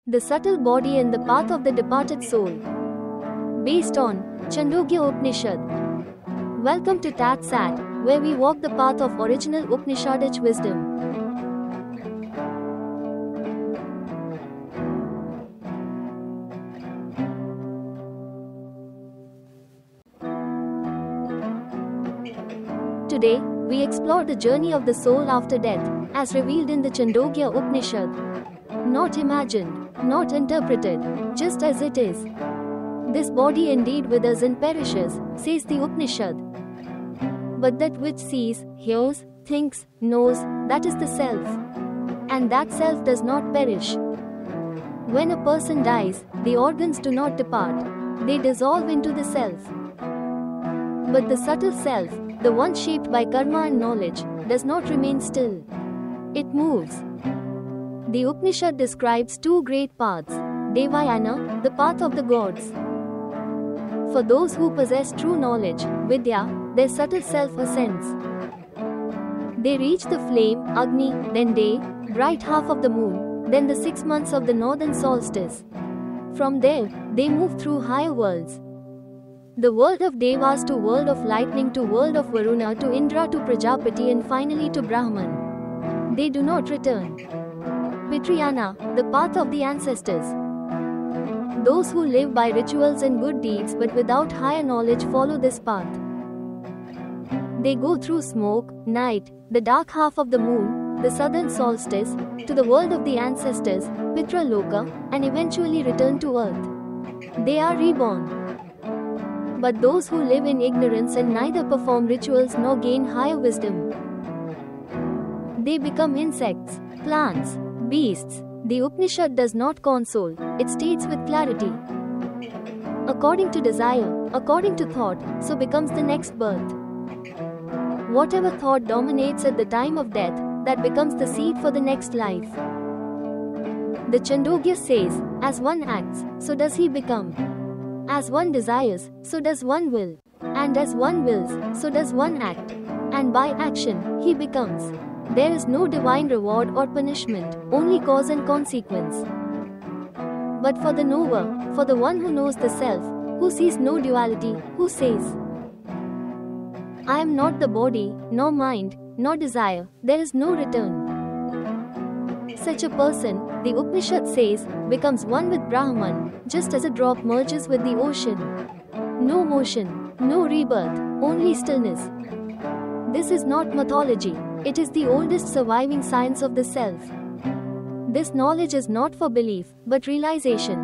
The Subtle Body and the Path of the Departed Soul. Based on Chandogya Upanishad. Welcome to Tat Sat, where we walk the path of original Upanishadic wisdom. Today, we explore the journey of the soul after death, as revealed in the Chandogya Upanishad. Not imagined, not interpreted, just as it is. This body indeed withers and perishes, says the Upanishad. But that which sees, hears, thinks, knows, that is the self. And that self does not perish. When a person dies, the organs do not depart, they dissolve into the self. But the subtle self, the one shaped by karma and knowledge, does not remain still. It moves. The Upanishad describes two great paths, Devayana, the path of the gods. For those who possess true knowledge, Vidya, their subtle self ascends. They reach the flame, Agni, then day, bright half of the moon, then the 6 months of the northern solstice. From there, they move through higher worlds. The world of Devas to world of lightning to world of Varuna to Indra to Prajapati and finally to Brahman. They do not return. Pitrayana, the path of the ancestors. Those who live by rituals and good deeds but without higher knowledge follow this path. They go through smoke, night, the dark half of the moon, the southern solstice, to the world of the ancestors, Pitraloka, and eventually return to earth. They are reborn. But those who live in ignorance and neither perform rituals nor gain higher wisdom, they become insects, plants, beasts. The Upanishad does not console, it states with clarity. According to desire, according to thought, so becomes the next birth. Whatever thought dominates at the time of death, that becomes the seed for the next life. The Chandogya says, as one acts, so does he become. As one desires, so does one will. And as one wills, so does one act. And by action, he becomes. There is no divine reward or punishment, only cause and consequence. But for the knower, for the one who knows the self, who sees no duality, who says, I am not the body, nor mind, nor desire, there is no return. Such a person, the Upanishad says, becomes one with Brahman, just as a drop merges with the ocean. No motion, no rebirth, only stillness. This is not mythology, it is the oldest surviving science of the self. This knowledge is not for belief, but realization.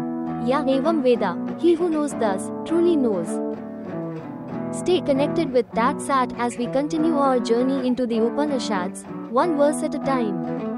Ya evam Veda, he who knows thus, truly knows. Stay connected with Tat Sat as we continue our journey into the Upanishads, one verse at a time.